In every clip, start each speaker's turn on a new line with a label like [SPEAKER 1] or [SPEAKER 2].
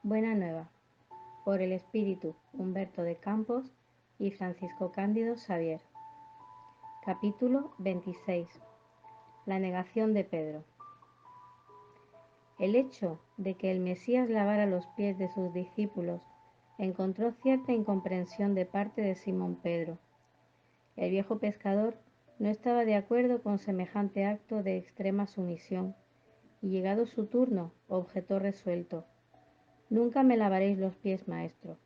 [SPEAKER 1] Buena Nueva, por el espíritu Humberto de Campos y Francisco Cándido Xavier. Capítulo 26. La negación de Pedro. El hecho de que el Mesías lavara los pies de sus discípulos encontró cierta incomprensión de parte de Simón Pedro. El viejo pescador no estaba de acuerdo con semejante acto de extrema sumisión, y llegado su turno, objetó resuelto: «Nunca me lavaréis los pies, maestro.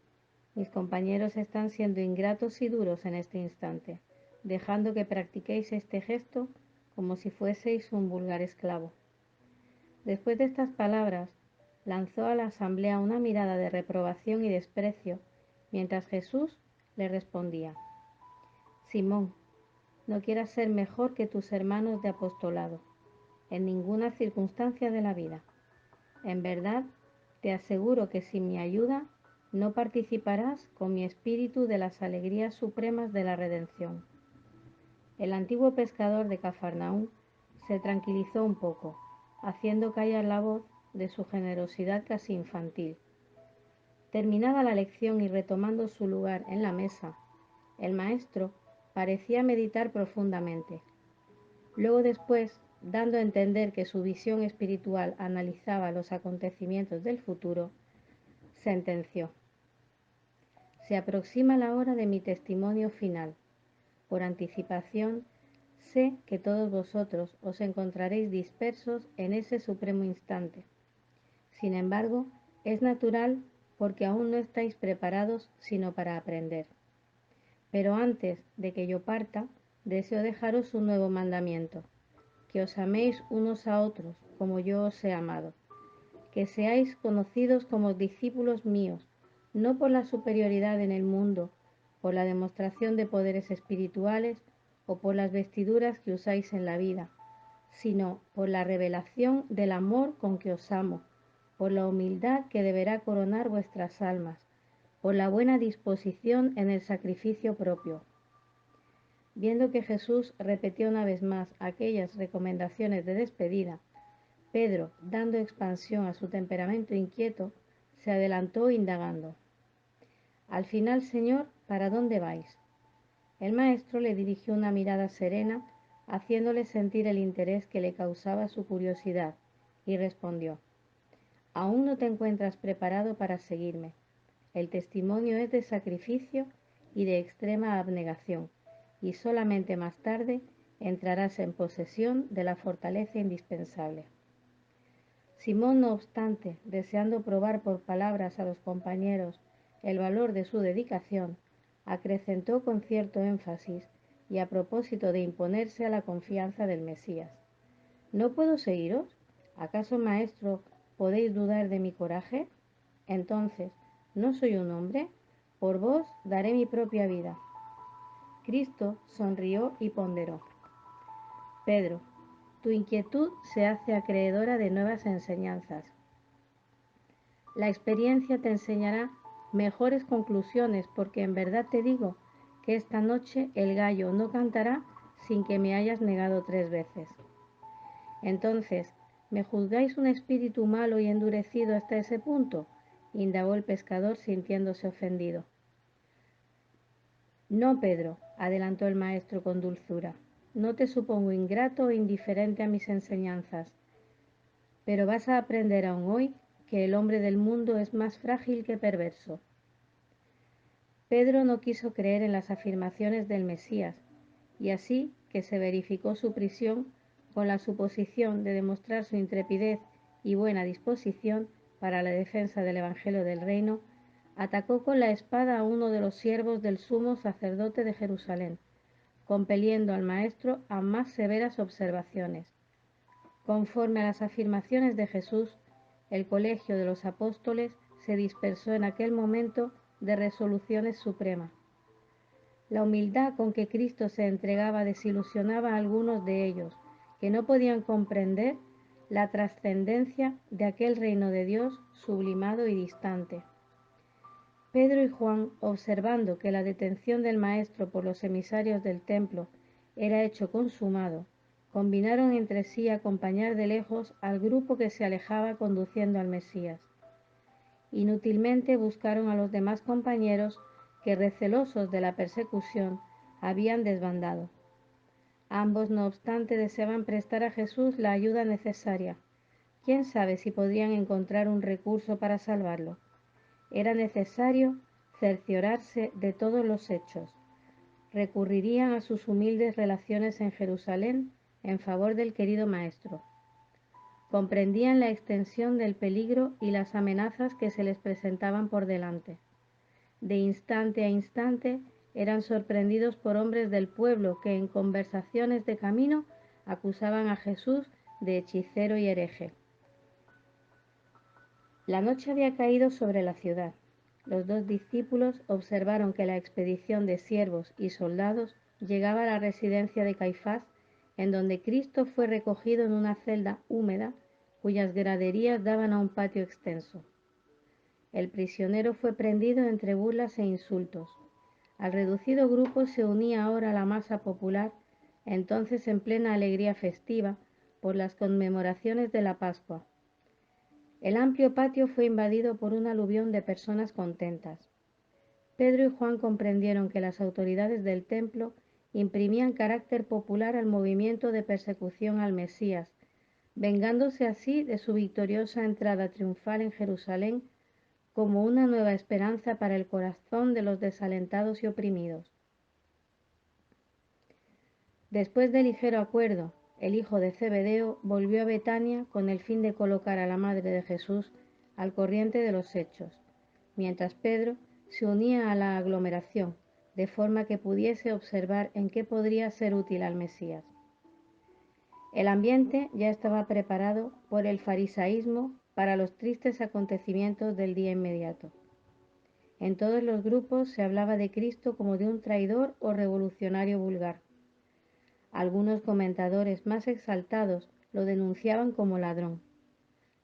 [SPEAKER 1] Mis compañeros están siendo ingratos y duros en este instante, dejando que practiquéis este gesto como si fueseis un vulgar esclavo». Después de estas palabras, lanzó a la asamblea una mirada de reprobación y desprecio, mientras Jesús le respondía: «Simón, no quieras ser mejor que tus hermanos de apostolado, en ninguna circunstancia de la vida. En verdad, te aseguro que sin mi ayuda no participarás con mi espíritu de las alegrías supremas de la redención». El antiguo pescador de Cafarnaúm se tranquilizó un poco, haciendo callar la voz de su generosidad casi infantil. Terminada la lección y retomando su lugar en la mesa, el maestro parecía meditar profundamente. Luego, después, dando a entender que su visión espiritual analizaba los acontecimientos del futuro, sentenció: «Se aproxima la hora de mi testimonio final. Por anticipación, sé que todos vosotros os encontraréis dispersos en ese supremo instante. Sin embargo, es natural, porque aún no estáis preparados sino para aprender. Pero antes de que yo parta, deseo dejaros un nuevo mandamiento: que os améis unos a otros como yo os he amado, que seáis conocidos como discípulos míos, no por la superioridad en el mundo, por la demostración de poderes espirituales o por las vestiduras que usáis en la vida, sino por la revelación del amor con que os amo, por la humildad que deberá coronar vuestras almas, por la buena disposición en el sacrificio propio». Viendo que Jesús repetía una vez más aquellas recomendaciones de despedida, Pedro, dando expansión a su temperamento inquieto, se adelantó indagando: «Al final, Señor, ¿para dónde vais?». El maestro le dirigió una mirada serena, haciéndole sentir el interés que le causaba su curiosidad, y respondió: «Aún no te encuentras preparado para seguirme. El testimonio es de sacrificio y de extrema abnegación, y solamente más tarde entrarás en posesión de la fortaleza indispensable». Simón, no obstante, deseando probar por palabras a los compañeros el valor de su dedicación, acrecentó con cierto énfasis, y a propósito de imponerse a la confianza del Mesías: «¿No puedo seguiros? ¿Acaso, maestro, podéis dudar de mi coraje? Entonces, ¿no soy un hombre? Por vos daré mi propia vida». Cristo sonrió y ponderó: «Pedro, tu inquietud se hace acreedora de nuevas enseñanzas. La experiencia te enseñará mejores conclusiones, porque en verdad te digo que esta noche el gallo no cantará sin que me hayas negado 3 veces». «Entonces, ¿me juzgáis un espíritu malo y endurecido hasta ese punto?», indagó el pescador, sintiéndose ofendido. «No, Pedro», adelantó el maestro con dulzura, «no te supongo ingrato o indiferente a mis enseñanzas, pero vas a aprender aún hoy que el hombre del mundo es más frágil que perverso». Pedro no quiso creer en las afirmaciones del Mesías, y así que se verificó su prisión, con la suposición de demostrar su intrepidez y buena disposición para la defensa del Evangelio del Reino, atacó con la espada a uno de los siervos del sumo sacerdote de Jerusalén, compeliendo al maestro a más severas observaciones. Conforme a las afirmaciones de Jesús, el colegio de los apóstoles se dispersó en aquel momento de resoluciones supremas. La humildad con que Cristo se entregaba desilusionaba a algunos de ellos, que no podían comprender la trascendencia de aquel reino de Dios sublimado y distante. Pedro y Juan, observando que la detención del Maestro por los emisarios del templo era hecho consumado, combinaron entre sí acompañar de lejos al grupo que se alejaba conduciendo al Mesías. Inútilmente buscaron a los demás compañeros que, recelosos de la persecución, habían desbandado. Ambos, no obstante, deseaban prestar a Jesús la ayuda necesaria. ¿Quién sabe si podrían encontrar un recurso para salvarlo? Era necesario cerciorarse de todos los hechos. Recurrirían a sus humildes relaciones en Jerusalén en favor del querido Maestro. Comprendían la extensión del peligro y las amenazas que se les presentaban por delante. De instante a instante eran sorprendidos por hombres del pueblo que en conversaciones de camino acusaban a Jesús de hechicero y hereje. La noche había caído sobre la ciudad. Los dos discípulos observaron que la expedición de siervos y soldados llegaba a la residencia de Caifás, en donde Cristo fue recogido en una celda húmeda cuyas graderías daban a un patio extenso. El prisionero fue prendido entre burlas e insultos. Al reducido grupo se unía ahora la masa popular, entonces en plena alegría festiva por las conmemoraciones de la Pascua. El amplio patio fue invadido por un aluvión de personas contentas. Pedro y Juan comprendieron que las autoridades del templo imprimían carácter popular al movimiento de persecución al Mesías, vengándose así de su victoriosa entrada triunfal en Jerusalén como una nueva esperanza para el corazón de los desalentados y oprimidos. Después de ligero acuerdo, el hijo de Zebedeo volvió a Betania con el fin de colocar a la madre de Jesús al corriente de los hechos, mientras Pedro se unía a la aglomeración, de forma que pudiese observar en qué podría ser útil al Mesías. El ambiente ya estaba preparado por el farisaísmo para los tristes acontecimientos del día inmediato. En todos los grupos se hablaba de Cristo como de un traidor o revolucionario vulgar. Algunos comentadores más exaltados lo denunciaban como ladrón.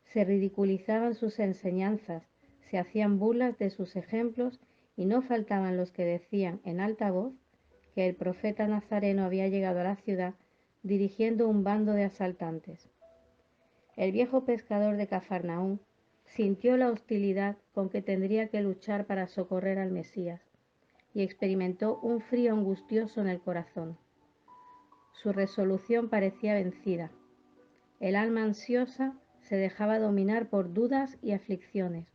[SPEAKER 1] Se ridiculizaban sus enseñanzas, se hacían burlas de sus ejemplos y no faltaban los que decían en alta voz que el profeta nazareno había llegado a la ciudad dirigiendo un bando de asaltantes. El viejo pescador de Cafarnaúm sintió la hostilidad con que tendría que luchar para socorrer al Mesías y experimentó un frío angustioso en el corazón. Su resolución parecía vencida. El alma ansiosa se dejaba dominar por dudas y aflicciones.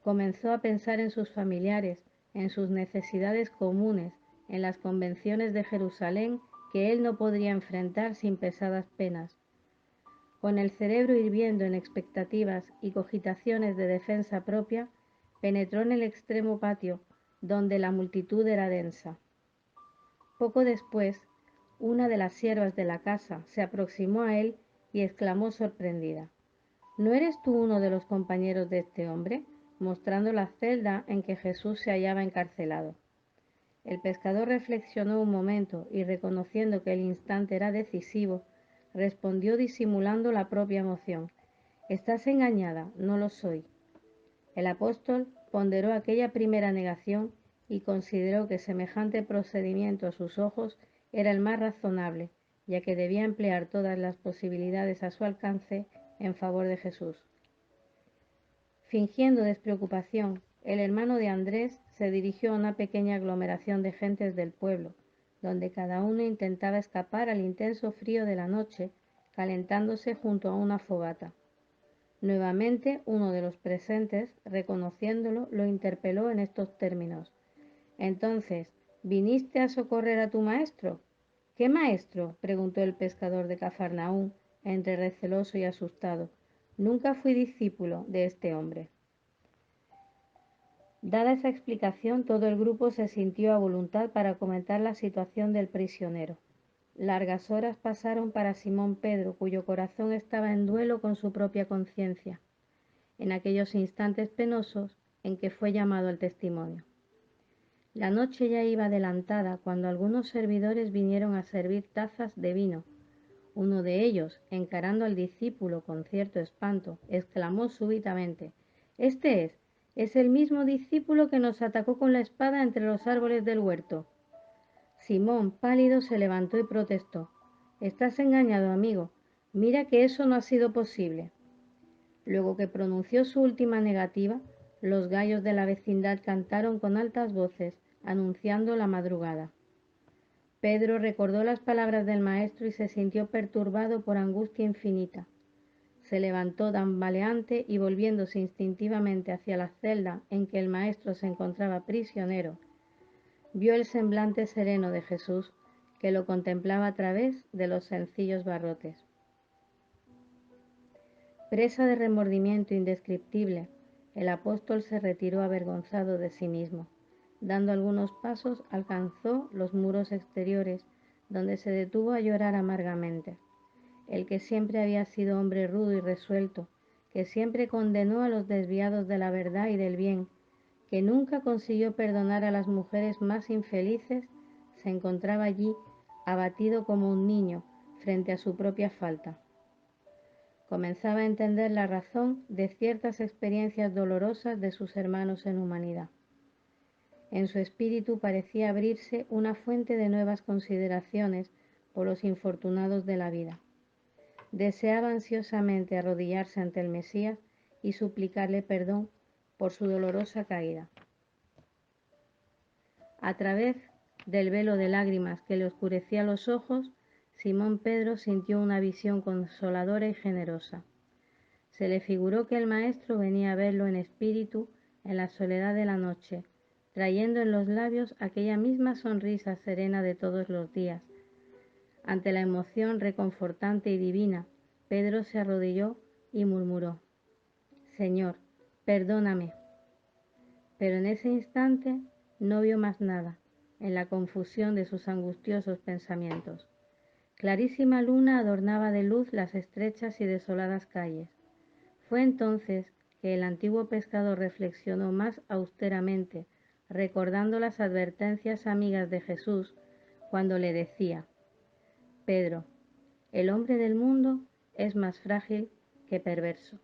[SPEAKER 1] Comenzó a pensar en sus familiares, en sus necesidades comunes, en las convenciones de Jerusalén que él no podría enfrentar sin pesadas penas. Con el cerebro hirviendo en expectativas y cogitaciones de defensa propia, penetró en el extremo patio, donde la multitud era densa. Poco después, una de las siervas de la casa se aproximó a él y exclamó sorprendida: ¿No eres tú uno de los compañeros de este hombre?, mostrando la celda en que Jesús se hallaba encarcelado. El pescador reflexionó un momento y, reconociendo que el instante era decisivo, respondió disimulando la propia emoción: Estás engañada, no lo soy. El apóstol ponderó aquella primera negación y consideró que semejante procedimiento a sus ojos era el más razonable, ya que debía emplear todas las posibilidades a su alcance en favor de Jesús. Fingiendo despreocupación, el hermano de Andrés se dirigió a una pequeña aglomeración de gentes del pueblo, donde cada uno intentaba escapar al intenso frío de la noche, calentándose junto a una fogata. Nuevamente, uno de los presentes, reconociéndolo, lo interpeló en estos términos: «Entonces, ¿viniste a socorrer a tu maestro?» «¿Qué maestro?», preguntó el pescador de Cafarnaúm, entre receloso y asustado. «Nunca fui discípulo de este hombre». Dada esa explicación, todo el grupo se sintió a voluntad para comentar la situación del prisionero. Largas horas pasaron para Simón Pedro, cuyo corazón estaba en duelo con su propia conciencia, en aquellos instantes penosos en que fue llamado al testimonio. La noche ya iba adelantada cuando algunos servidores vinieron a servir tazas de vino. Uno de ellos, encarando al discípulo con cierto espanto, exclamó súbitamente: «Es el mismo discípulo que nos atacó con la espada entre los árboles del huerto». Simón, pálido, se levantó y protestó: «Estás engañado, amigo. Mira que eso no ha sido posible». Luego que pronunció su última negativa, Los gallos de la vecindad cantaron con altas voces, anunciando la madrugada. Pedro recordó las palabras del maestro y se sintió perturbado por angustia infinita. Se levantó tambaleante y volviéndose instintivamente hacia la celda en que el maestro se encontraba prisionero, vio el semblante sereno de Jesús, que lo contemplaba a través de los sencillos barrotes. Presa de remordimiento indescriptible, el apóstol se retiró avergonzado de sí mismo. Dando algunos pasos, alcanzó los muros exteriores, donde se detuvo a llorar amargamente. El que siempre había sido hombre rudo y resuelto, que siempre condenó a los desviados de la verdad y del bien, que nunca consiguió perdonar a las mujeres más infelices, se encontraba allí abatido como un niño frente a su propia falta. Comenzaba a entender la razón de ciertas experiencias dolorosas de sus hermanos en humanidad. En su espíritu parecía abrirse una fuente de nuevas consideraciones por los infortunados de la vida. Deseaba ansiosamente arrodillarse ante el Mesías y suplicarle perdón por su dolorosa caída. A través del velo de lágrimas que le oscurecía los ojos, Simón Pedro sintió una visión consoladora y generosa. Se le figuró que el Maestro venía a verlo en espíritu en la soledad de la noche, trayendo en los labios aquella misma sonrisa serena de todos los días. Ante la emoción reconfortante y divina, Pedro se arrodilló y murmuró: «Señor, perdóname». Pero en ese instante no vio más nada, en la confusión de sus angustiosos pensamientos. Clarísima luna adornaba de luz las estrechas y desoladas calles. Fue entonces que el antiguo pescador reflexionó más austeramente, recordando las advertencias amigas de Jesús cuando le decía: «Pedro, el hombre del mundo es más frágil que perverso».